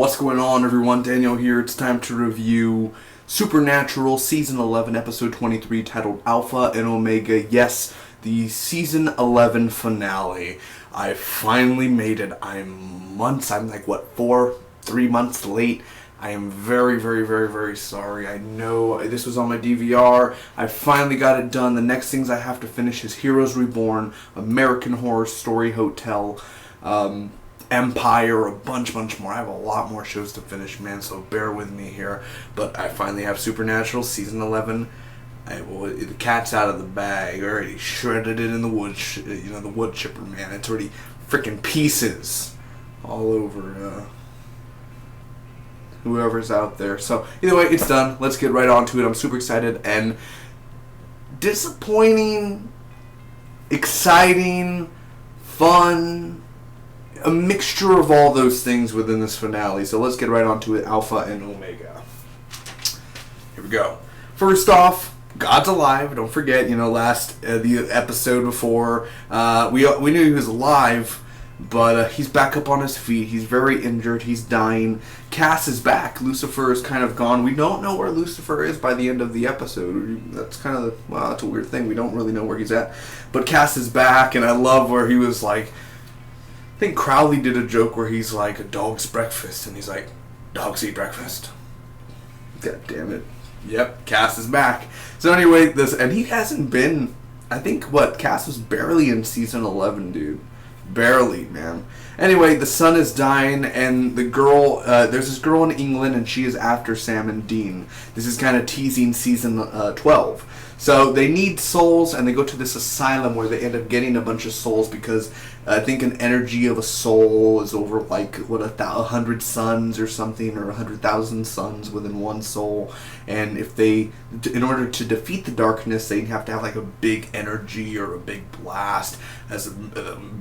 What's going on, everyone? Daniel here. It's time to review Supernatural Season 11, Episode 23, titled Alpha and Omega. Yes, the Season 11 finale. I finally made it. I'm like, 3 months late. I am very sorry. I know this was on my DVR. I finally got it done. The next things I have to finish is Heroes Reborn, American Horror Story Hotel, Empire, a bunch more. I have a lot more shows to finish, man, so bear with me here. But I finally have Supernatural Season 11. The cat's out of the bag. I already shredded it in the wood, the wood chipper, man. It's already freaking pieces all over whoever's out there. So either way, it's done. Let's get right on to it. I'm super excited and disappointing, exciting, fun, a mixture of all those things within this finale. So let's get right on to it. Alpha and Omega. Here we go. First off, God's alive. Don't forget, the episode before, we knew he was alive, but he's back up on his feet. He's very injured. He's dying. Cass is back. Lucifer is kind of gone. We don't know where Lucifer is by the end of the episode. That's kind of, that's a weird thing. We don't really know where he's at. But Cass is back, and I love where he was like, I think Crowley did a joke where he's like, a dog's breakfast, and he's like, dogs eat breakfast. God damn it. Yep, Cass is back. So anyway, and he hasn't been, I think, Cass was barely in season 11, dude. Barely, man. Anyway, the sun is dying, and the girl, there's this girl in England, and she is after Sam and Dean. This is kind of teasing season 12. So they need souls, and they go to this asylum where they end up getting a bunch of souls because I think an energy of a soul is over 100 suns or something, or 100,000 suns within one soul. And if in order to defeat the darkness, they have to have like a big energy or a big blast as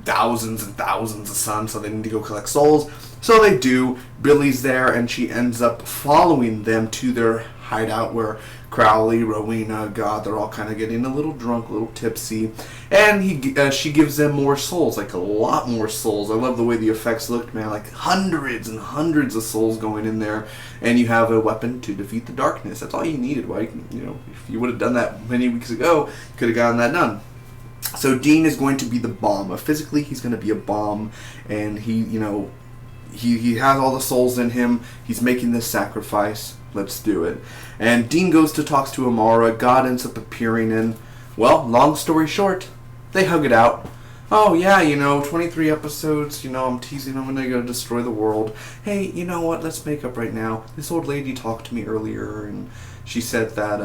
thousands and thousands of suns. So they need to go collect souls. So they do. Billy's there, and she ends up following them to their hideout where Crowley, Rowena, God, they're all kind of getting a little drunk, a little tipsy, and she gives them more souls, like a lot more souls. I love the way the effects looked, man, like hundreds and hundreds of souls going in there, and you have a weapon to defeat the darkness. That's all you needed, right? If you would have done that many weeks ago, you could have gotten that done. So Dean is going to be the bomb. Physically, he's going to be a bomb, and he has all the souls in him. He's making this sacrifice. Let's do it. And Dean goes to talk to Amara. God ends up appearing, and, well, long story short, they hug it out. Oh, yeah, 23 episodes, I'm teasing, I'm going to go destroy the world. Hey, you know what, let's make up right now. This old lady talked to me earlier, and she said that,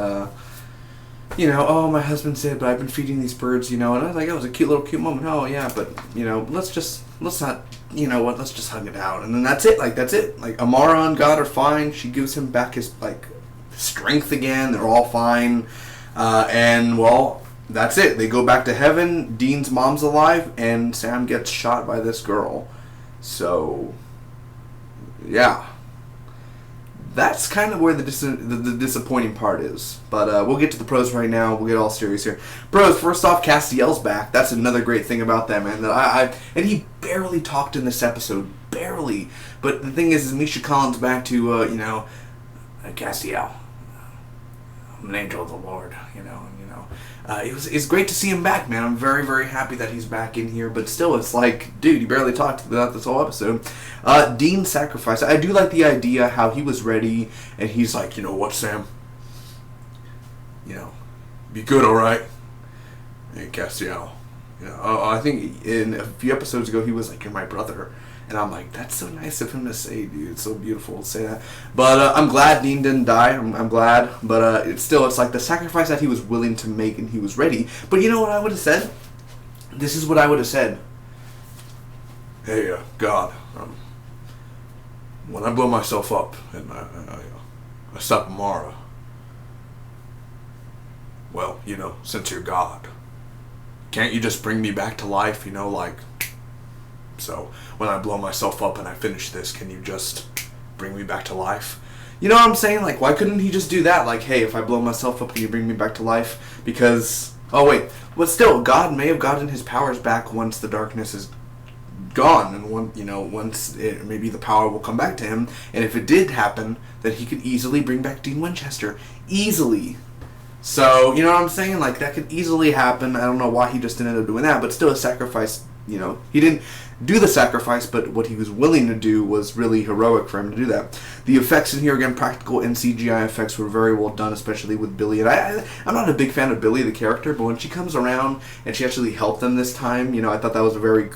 oh, my husband's dead, but I've been feeding these birds, and I was like, it was a cute moment. Oh, yeah, but, let's not, let's just hug it out. And then that's it. Like, Amara and God are fine. She gives him back his, strength again. They're all fine. And, well, that's it. They go back to heaven. Dean's mom's alive, and Sam gets shot by this girl. So, yeah. That's kind of where the disappointing part is. But we'll get to the pros right now. We'll get all serious here. Pros, first off, Castiel's back. That's another great thing about that, man. And he barely talked in this episode. Barely. But the thing is Misha Collins back to, Castiel. I'm an angel of the Lord, it's great to see him back, man. I'm very happy that he's back in here, but still, it's like, dude, you barely talked throughout this whole episode. Dean's sacrifice. I do like the idea how he was ready, and he's like, you know what, Sam? Be good, alright? Hey, Castiel. I think in a few episodes ago, he was like, you're my brother. And I'm like, that's so nice of him to say, dude. It's so beautiful to say that. But I'm glad Dean didn't die. I'm glad. But it's like the sacrifice that he was willing to make, and he was ready. But you know what I would have said? This is what I would have said. Hey, God, when I blow myself up and I stop Amara, well, since you're God, can't you just bring me back to life, So, when I blow myself up and I finish this, can you just bring me back to life? You know what I'm saying? Like, why couldn't he just do that? Like, hey, if I blow myself up, can you bring me back to life? Because, oh wait, but still, God may have gotten his powers back once the darkness is gone, and once maybe the power will come back to him, and if it did happen, then he could easily bring back Dean Winchester, easily. So you know what I'm saying? Like that could easily happen. I don't know why he just didn't end up doing that, but still a sacrifice. He didn't do the sacrifice, but what he was willing to do was really heroic for him to do that. The effects in here, again, practical and CGI effects were very well done, especially with Billy. And I'm not a big fan of Billy, the character, but when she comes around and she actually helped them this time, I thought that was a very,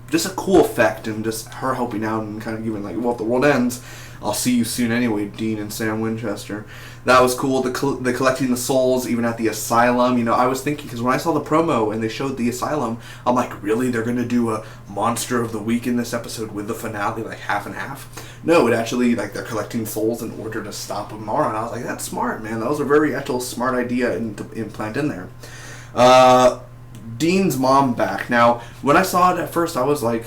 just a cool effect, and just her helping out and kind of giving, like, well, if the world ends, I'll see you soon anyway, Dean and Sam Winchester. That was cool. The collecting the souls, even at the asylum. I was thinking, because when I saw the promo and they showed the asylum, I'm like, really? They're going to do a Monster of the Week in this episode with the finale, like half and half? No, it actually, like, they're collecting souls in order to stop Amara. And I was like, that's smart, man. That was a very actual smart idea to implant in there. Dean's mom back. Now, when I saw it at first, I was like,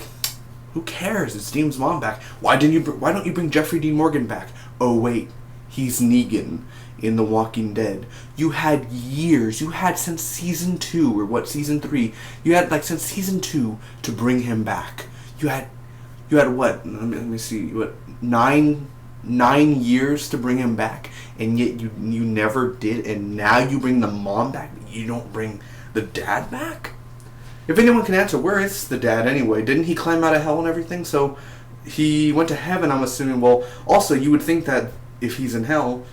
who cares? It's Dean's mom back. Why don't you bring Jeffrey Dean Morgan back? Oh, wait. He's Negan in The Walking Dead. You had years. You had since season 2 or season 3. You had since season 2 to bring him back. You had what? Let me see. What 9 years to bring him back, and yet you never did. And now you bring the mom back. You don't bring the dad back. If anyone can answer, where is the dad anyway? Didn't he climb out of hell and everything? So he went to heaven, I'm assuming. Well, also you would think that if he's in hell,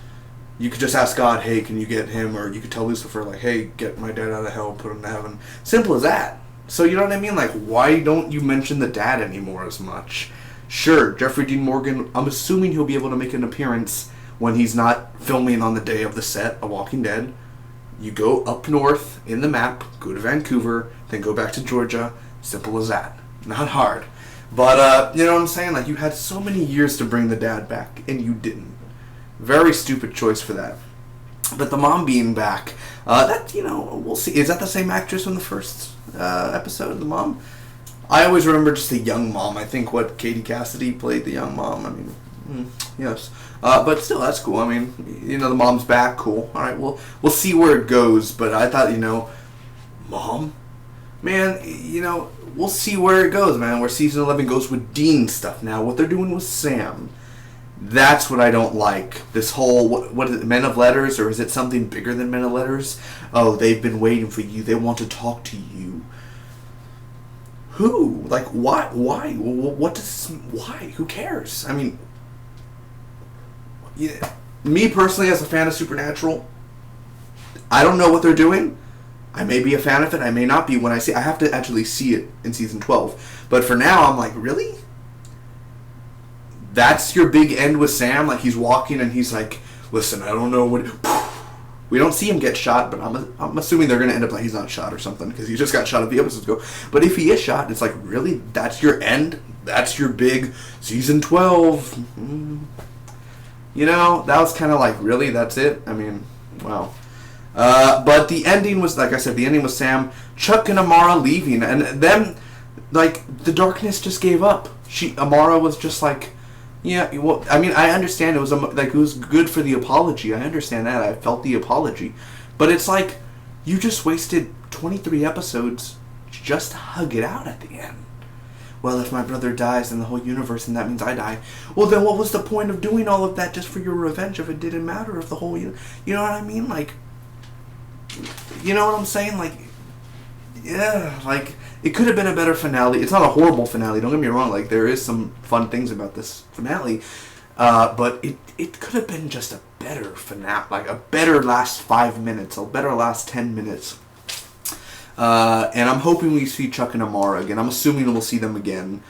you could just ask God, hey, can you get him? Or you could tell Lucifer, like, hey, get my dad out of hell, put him to heaven. Simple as that. So you know what I mean? Like, why don't you mention the dad anymore as much? Sure, Jeffrey Dean Morgan, I'm assuming he'll be able to make an appearance when he's not filming on the day of the set of Walking Dead. You go up north in the map, go to Vancouver, then go back to Georgia. Simple as that. Not hard. But, you know what I'm saying? Like, you had so many years to bring the dad back, and you didn't. Very stupid choice for that. But the mom being back, we'll see. Is that the same actress from the first episode, the mom? I always remember just the young mom. I think Katie Cassidy played the young mom. I mean, yes. But still, that's cool. I mean, the mom's back. Cool. All right, we'll see where it goes. But I thought, mom? Man, we'll see where it goes, man. Where season 11 goes with Dean stuff now. What they're doing with Sam. That's what I don't like. This whole, what is it, Men of Letters? Or is it something bigger than Men of Letters? Oh, they've been waiting for you. They want to talk to you. Who? Like, why? Why? Why? Who cares? I mean, me personally, as a fan of Supernatural, I don't know what they're doing. I may be a fan of it. I may not be. I have to actually see it in season 12. But for now, I'm like, really? That's your big end with Sam? Like, he's walking and he's like, listen, I don't know what... We don't see him get shot, but I'm assuming they're going to end up like he's not shot or something, because he just got shot a few episodes ago. But if he is shot, it's like, really? That's your end? That's your big season 12? That was kind of like, really? That's it? I mean, wow. But the ending was, like I said, the ending was Sam, Chuck, and Amara leaving. And then, like, the darkness just gave up. Amara was just like... Yeah, well, I mean, I understand it was good for the apology. I understand that. I felt the apology. But it's like, you just wasted 23 episodes just to hug it out at the end. Well, if my brother dies in the whole universe, and that means I die. Well, then what was the point of doing all of that just for your revenge if it didn't matter if the whole... You know what I mean? Like, you know what I'm saying? Like, yeah, like... It could have been a better finale. It's not a horrible finale, don't get me wrong. Like, there is some fun things about this finale. But it could have been just a better finale. Like, a better last 5 minutes. A better last 10 minutes. And I'm hoping we see Chuck and Amara again. I'm assuming we'll see them again.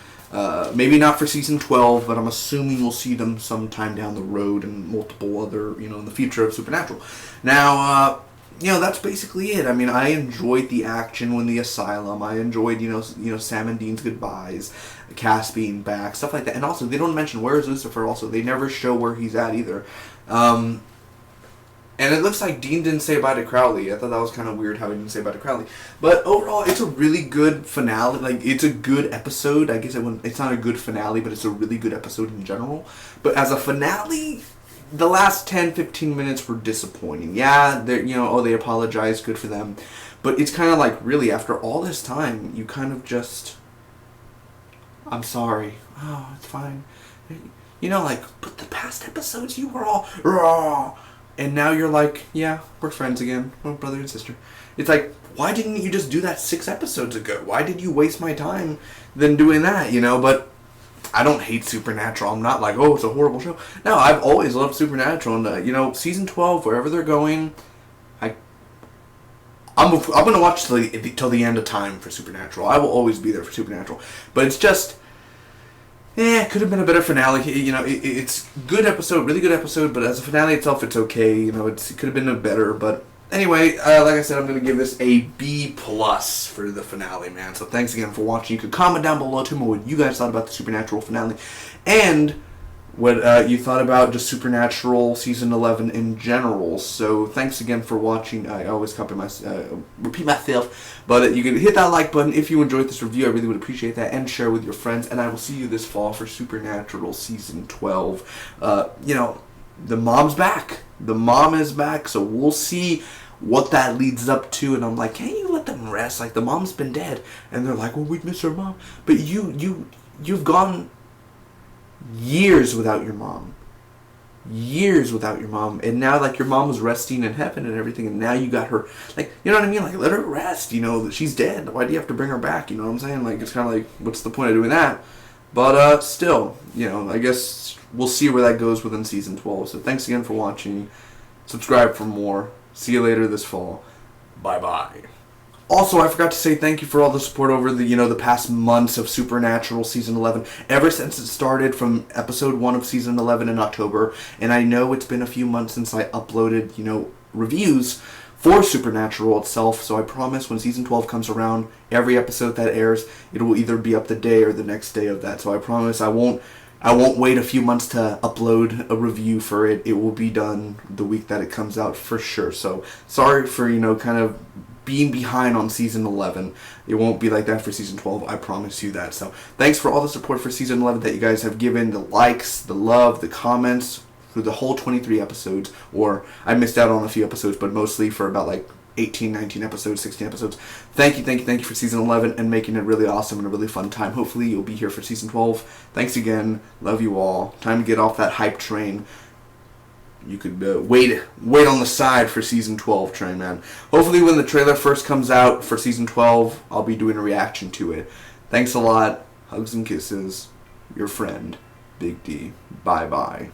Maybe not for season 12, but I'm assuming we'll see them sometime down the road and multiple other, in the future of Supernatural. Now, that's basically it. I mean, I enjoyed the action when the asylum. I enjoyed, Sam and Dean's goodbyes, Cass being back, stuff like that. And also, they don't mention where is Lucifer. Also, they never show where he's at either. And it looks like Dean didn't say bye to Crowley. I thought that was kind of weird how he didn't say bye to Crowley. But overall, it's a really good finale. Like, it's a good episode. I guess it's not a good finale, but it's a really good episode in general. But as a finale... The last 10-15 minutes were disappointing. Yeah, they apologized, good for them. But it's kind of like, really, after all this time, you kind of just... I'm sorry. Oh, it's fine. You know, like, but the past episodes you were all raw. And now you're like, yeah, we're friends again. We're brother and sister. It's like, why didn't you just do that 6 episodes ago? Why did you waste my time than doing that, you know? But I don't hate Supernatural. I'm not like, oh, it's a horrible show. No, I've always loved Supernatural. And, you know, season 12, wherever they're going, I'm going to watch till the end of time for Supernatural. I will always be there for Supernatural. But it's just, it could have been a better finale. You know, it's good episode, really good episode, but as a finale itself, it's okay. You know, it could have been a better, but anyway, like I said, I'm going to give this a B+ for the finale, man. So thanks again for watching. You could comment down below, too, what you guys thought about the Supernatural finale, and what you thought about just Supernatural Season 11 in general. So thanks again for watching. I always repeat myself, but you can hit that like button if you enjoyed this review. I really would appreciate that, and share with your friends. And I will see you this fall for Supernatural Season 12. You know, the mom's back. The mom is back, so we'll see what that leads up to. And I'm like, can't you let them rest? Like, the mom's been dead, and they're like, well, we miss our mom, but you've gone years without your mom, and now, like, your mom was resting in heaven and everything, and now you got her, like, you know what I mean? Like, let her rest. You know, she's dead. Why do you have to bring her back? You know what I'm saying? Like, it's kind of like, what's the point of doing that? But still, you know, I guess we'll see where that goes within season 12. So thanks again for watching. Subscribe for more. See you later this fall. Bye bye. Also, I forgot to say thank you for all the support over the past months of Supernatural Season 11. Ever since it started from Episode 1 of Season 11 in October. And I know it's been a few months since I uploaded, reviews for Supernatural itself. So I promise when Season 12 comes around, every episode that airs, it will either be up the day or the next day of that. So I promise I won't wait a few months to upload a review for it. It will be done the week that it comes out for sure. So sorry for, kind of being behind on Season 11. It won't be like that for Season 12. I promise you that. So thanks for all the support for Season 11 that you guys have given. The likes, the love, the comments through the whole 23 episodes. Or I missed out on a few episodes, but mostly for about like 18, 19 episodes, 16 episodes. Thank you for Season 11 and making it really awesome and a really fun time. Hopefully you'll be here for Season 12. Thanks again. Love you all. Time to get off that hype train. You could wait on the side for Season 12 train, man. Hopefully when the trailer first comes out for Season 12, I'll be doing a reaction to it. Thanks a lot. Hugs and kisses. Your friend, Big D. Bye-bye.